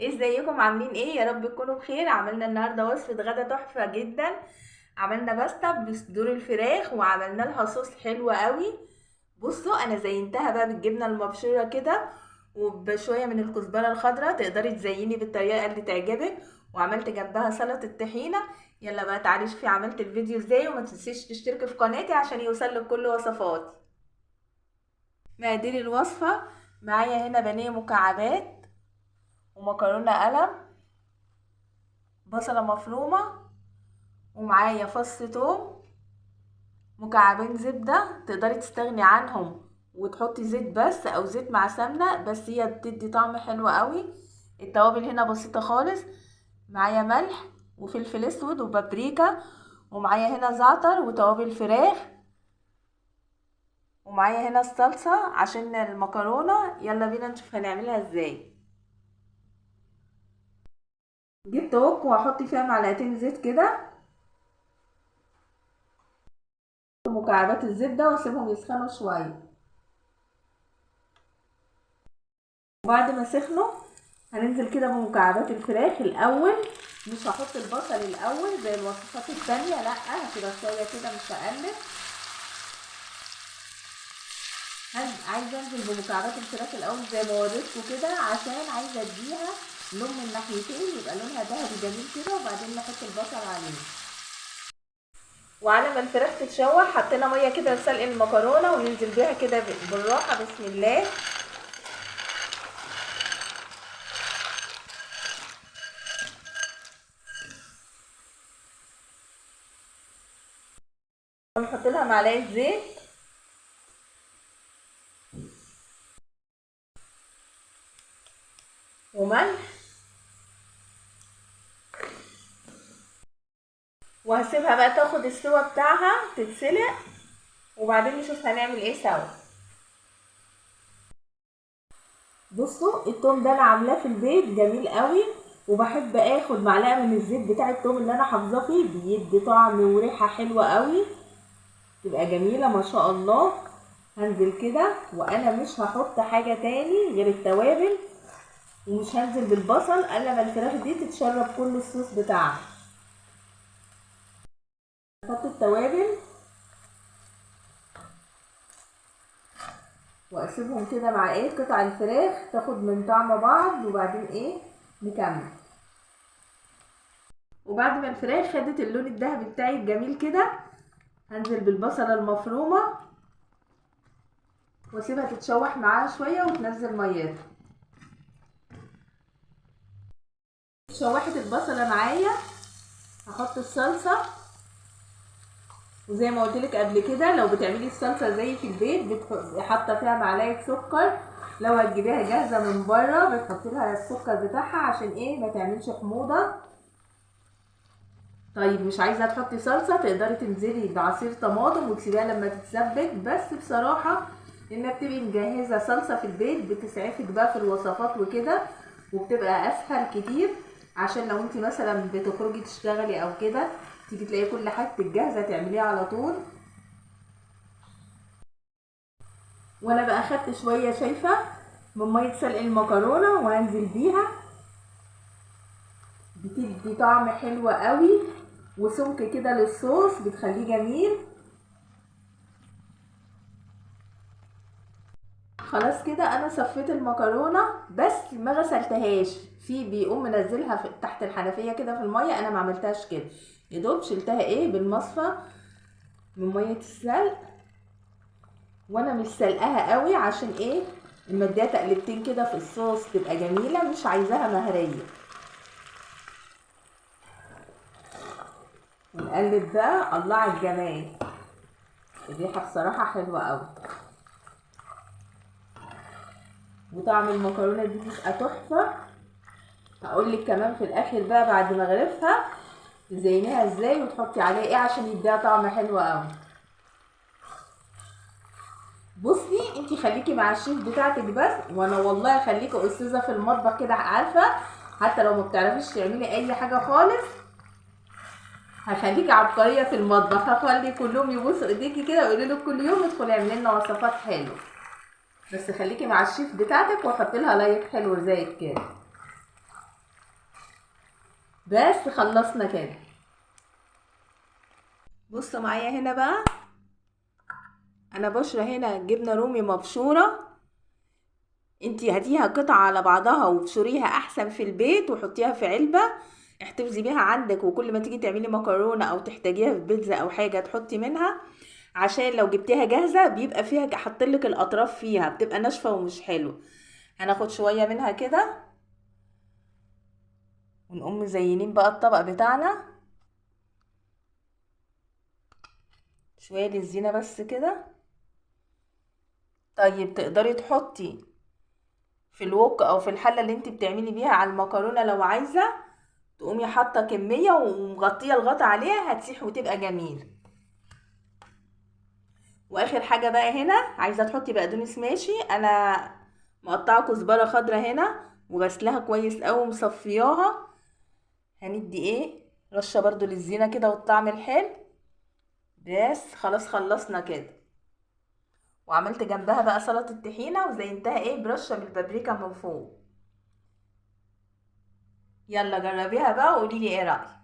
ازيكم عاملين ايه؟ يا رب تكونوا بخير. عملنا النهارده وصفه غدا تحفه جدا. عملنا باستا بصدور الفراخ وعملنا لها صوص حلو قوي. بصوا انا زينتها بقى بالجبنه المبشوره كده وبشويه من الكزبره الخضراء، تقدري تزيني بالطريقه اللي تعجبك. وعملت جنبها سلطه طحينه. يلا بقى تعالي شوفي عملت الفيديو ازاي، وما تنسيش تشتركي في قناتي عشان يوصلك كل وصفاتي. مقادير الوصفه: معايا هنا بانيه مكعبات، ومكرونه قلم، بصلة مفرومة، ومعايا فص توم، مكعبين زبدة تقدري تستغني عنهم وتحطي زيت بس او زيت مع سمنة، بس هي بتدي طعم حلو قوي. التوابل هنا بسيطة خالص. معايا ملح وفلفل اسود وبابريكا، ومعايا هنا زعتر وتوابل فراخ، ومعايا هنا الصلصة عشان المكرونة. يلا بينا نشوف هنعملها ازاي. جبت وok وهحط فيها معلقتين زيت كده، مكعبات الزبدة واسيبهم يسخنوا شوية. وبعد ما سخنوا هننزل كده بمكعبات الفراخ الاول. مش هحط البصل الاول زي الوصفات التانية، لا هسيبها شويه كده مش هقلب. عايزه انزل بمكعبات الفراخ الاول زي ما وريتكم كده، عشان عايزه اديها لون من ناحيتين يبقى لونها ذهبي جميل كده، وبعدين نحط البصل عليه. وعلى ما الفراخ تتشوح حطينا ميه كده لسلق المكرونه، وننزل بيها كده بالراحه بسم الله. ونحط لها معلقه زيت وملح، وهسيبها بقى تاخد السوا بتاعها تتسلق، وبعدين نشوف هنعمل ايه سوا. بصوا التوم ده انا عاملاه في البيت جميل قوي، وبحب اخد معلقه من الزيت بتاع التوم اللي انا حافظاه فيه، بيدي طعم وريحه حلوه قوي، تبقى جميله ما شاء الله. هنزل كده وانا مش هحط حاجه تاني غير التوابل، ومش هنزل بالبصل الا ما الفراخ دي تتشرب كل الصوص بتاعها. احط التوابل واسيبهم كده مع قطع الفراخ تاخد من طعم بعض، وبعدين نكمل. وبعد ما الفراخ خدت اللون الذهبي بتاعي الجميل كده، هنزل بالبصله المفرومه واسيبها تتشوح معاها شويه وتنزل ميتها. شوحت البصله معايا، هحط الصلصه. وزي ما قلت لك قبل كده، لو بتعملي الصلصه زي في البيت حاطه فيها معلقه سكر، لو هتجيبيها جاهزه من بره بتحطي لها السكر بتاعها عشان ما تعملش حموضه. طيب مش عايزه تحطي صلصه تقدري تنزلي بعصير طماطم وتسيبيها لما تتسبك، بس بصراحه انك تبقي مجهزه صلصه في البيت بتسعفك بقى في الوصفات وكده، وبتبقى اسهل كتير. عشان لو انت مثلا بتخرجي تشتغلي او كده، تيجي تلاقي كل حاجتك جاهزه تعمليها على طول. وانا بقى خدت شويه شايفه من ميه سلق المكرونه وهنزل بيها، بتدي طعم حلو قوي وسمك كده للصوص بتخليه جميل. خلاص كده انا صفيت المكرونه، بس ما غسلتهاش، في بيقوم منزلها تحت الحنفيه كده في الميه، انا ما عملتهاش كده، يا دوب شلتها بالمصفى من ميه السلق. وانا مش سلقاها قوي عشان اما اديها تقلبتين كده في الصوص تبقى جميله، مش عايزاها مهريه. ونقلب بقى، الله على الجمال، الريحه بصراحه حلوه قوي، وطعم المكرونه دي بيبقى تحفه. هقولك كمان في الاخر بقى بعد ما اغرفها تزينيها ازاي وتحطي عليه عشان يديها طعم حلو قوي. بصي انتي خليكي مع الشيف بتاعتك بس، وانا والله خليكي استاذه في المطبخ كده، عارفه حتى لو ما بتعرفيش تعملي اي حاجه خالص هخليكي عبقريه في المطبخ، هخلي كلهم يبصوا ايديكي كده ويقولوا لك كل يوم ادخلي اعملي لنا وصفات حلوه. بس خليكي مع الشيف بتاعتك وحطي لها لايك حلو زي كده. بس خلصنا كده. بصوا معايا هنا بقى، انا بشرة هنا جبنة رومي مبشورة. انتي هاتيها قطعة على بعضها وابشريها احسن في البيت وحطيها في علبة احتفظي بيها عندك، وكل ما تيجي تعملي مكرونة او تحتاجيها في بيتزا او حاجة تحطي منها، عشان لو جبتيها جاهزة بيبقى فيها حاطلك الاطراف فيها بتبقى ناشفة ومش حلو. هناخد شوية منها كده ونقوم مزينين بقى الطبق بتاعنا، شوية للزينة بس كده. طيب تقدري تحطي في الوك او في الحلة اللي انت بتعملي بيها على المكرونة، لو عايزة تقومي حاطة كمية ومغطية الغطا عليها هتسيح وتبقى جميل. واخر حاجة بقى هنا عايزة تحطي بقدونس ماشي، انا مقطعة كزبرة خضرا هنا وغسلها كويس اوي ومصفياها. هندي ايه رشة برضو للزينة كده والطعم الحلو. بس خلاص خلصنا كده. وعملت جنبها بقى سلطة طحينة وزينتها ايه برشة من البابريكا من فوق. يلا جربيها بقى وقوليلي ايه رأيك.